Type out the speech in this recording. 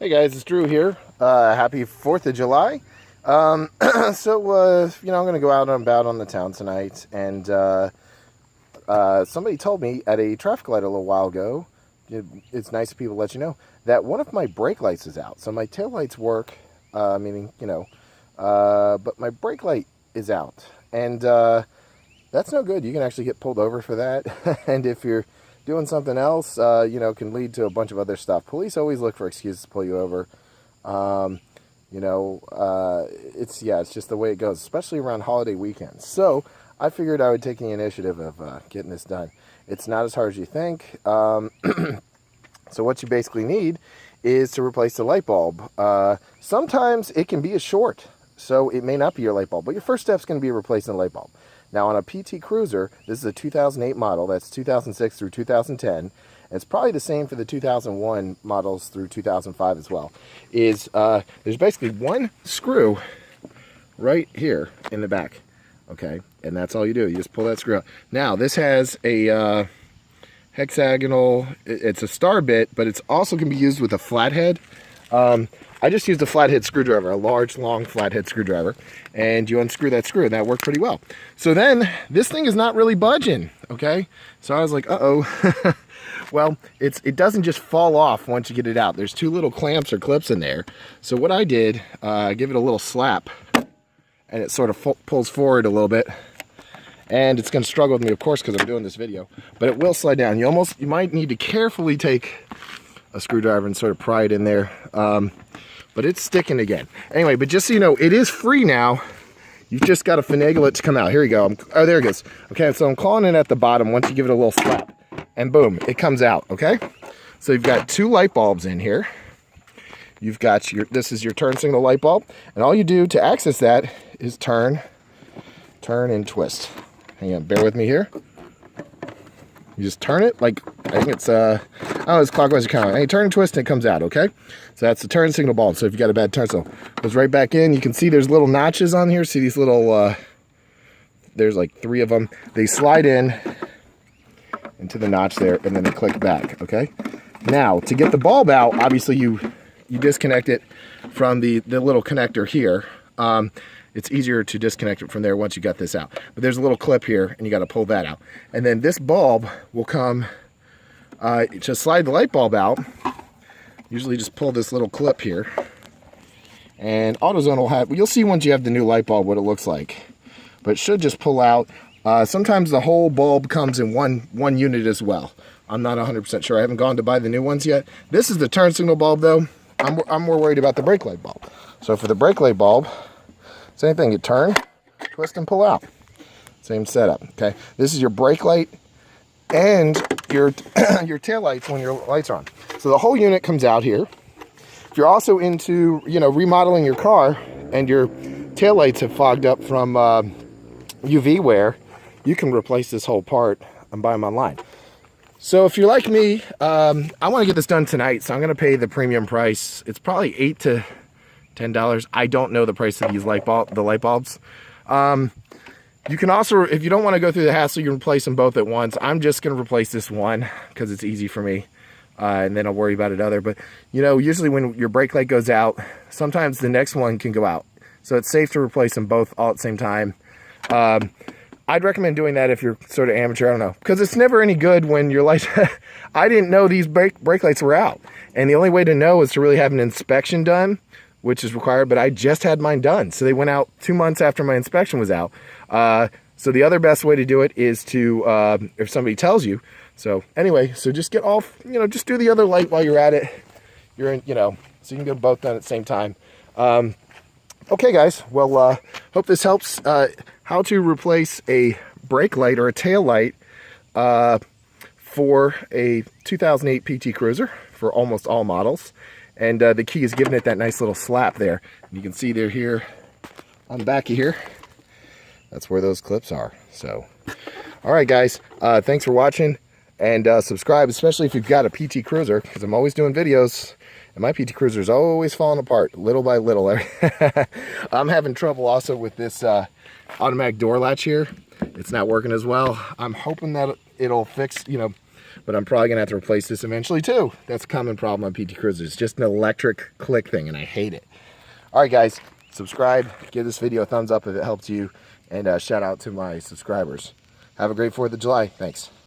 Hey guys, it's Drew here. Happy 4th of July. I'm going to go out and about on the town tonight, and somebody told me at a traffic light a little while ago, it's nice of people to let you know, that one of my brake lights is out. So my tail lights work, but my brake light is out. And that's no good. You can actually get pulled over for that. And if you're doing something else, can lead to a bunch of other stuff. Police always look for excuses to pull you over. It's just the way it goes, especially around holiday weekends. So I figured I would take the initiative of getting this done. It's not as hard as you think. So what you basically need is to replace the light bulb. Sometimes it can be a short, so it may not be your light bulb, but your first step is going to be replacing the light bulb. Now on a PT Cruiser, this is a 2008 model, that's 2006 through 2010, and it's probably the same for the 2001 models through 2005 as well, there's basically one screw right here in the back, okay? And that's all you do, you just pull that screw out. Now this has a hexagonal, it's a star bit, but it's also can be used with a flathead. I just used a flathead screwdriver, a large, long flathead screwdriver, and you unscrew that screw, and that worked pretty well. So then, this thing is not really budging, okay? So I was like, uh-oh. Well, it doesn't just fall off once you get it out. There's two little clamps or clips in there. So what I did, give it a little slap, and it sort of pulls forward a little bit. And it's going to struggle with me, of course, because I'm doing this video. But it will slide down. You might need to carefully take a screwdriver and sort of pry it in there. But it's sticking again. Anyway, but just so you know, it is free now. You've just got to finagle it to come out. Here we go. Oh, there it goes. Okay, so I'm clawing it at the bottom once you give it a little slap. And boom, it comes out, okay? So you've got two light bulbs in here. You've got this is your turn signal light bulb. And all you do to access that is turn, and twist. Hang on, bear with me here. You just turn it, like, I think it's, it's clockwise or counter. And you turn and twist and it comes out, okay? So that's the turn signal bulb. So if you got a bad turn signal, it goes right back in. You can see there's little notches on here. See these little, there's like 3 of them. They slide in into the notch there, and then they click back, okay? Now, to get the bulb out, obviously you disconnect it from the little connector here. It's easier to disconnect it from there once you got this out. But there's a little clip here, and you got to pull that out. And then this bulb will come, to slide the light bulb out, usually just pull this little clip here. And AutoZone will have, you'll see once you have the new light bulb what it looks like. But it should just pull out. Sometimes the whole bulb comes in one unit as well. I'm not 100% sure. I haven't gone to buy the new ones yet. This is the turn signal bulb though. I'm more worried about the brake light bulb. So for the brake light bulb, same thing, you turn, twist, and pull out. Same setup, okay? This is your brake light and your tail lights when your lights are on. So the whole unit comes out here. If you're also into, remodeling your car and your tail lights have fogged up from UV wear, you can replace this whole part and buy them online. So if you're like me, I want to get this done tonight, so I'm going to pay the premium price. It's probably $8 to $10. I don't know the price of these light bulbs. You can also, if you don't want to go through the hassle, you can replace them both at once. I'm just going to replace this one because it's easy for me, and then I'll worry about it other. But usually when your brake light goes out, sometimes the next one can go out, so it's safe to replace them both all at the same time. I'd recommend doing that if you're sort of amateur. I don't know, because it's never any good when your lights. I didn't know these brake lights were out, and the only way to know is to really have an inspection done, which is required, but I just had mine done. So they went out 2 months after my inspection was out. So the other best way to do it is to, if somebody tells you. So anyway, so just get off, just do the other light while you're at it. You're in, so you can get both done at the same time. Okay guys, well, hope this helps. How to replace a brake light or a tail light, for a 2008 PT Cruiser for almost all models. And the key is giving it that nice little slap there. And you can see they're here on the back of here. That's where those clips are. So, all right, guys. Thanks for watching. And subscribe, especially if you've got a PT Cruiser, because I'm always doing videos. And my PT Cruiser is always falling apart, little by little. I'm having trouble also with this automatic door latch here. It's not working as well. I'm hoping that it'll fix, but I'm probably going to have to replace this eventually too. That's a common problem on PT Cruisers. It's just an electric click thing, and I hate it. All right, guys, subscribe. Give this video a thumbs up if it helped you, and shout out to my subscribers. Have a great 4th of July. Thanks.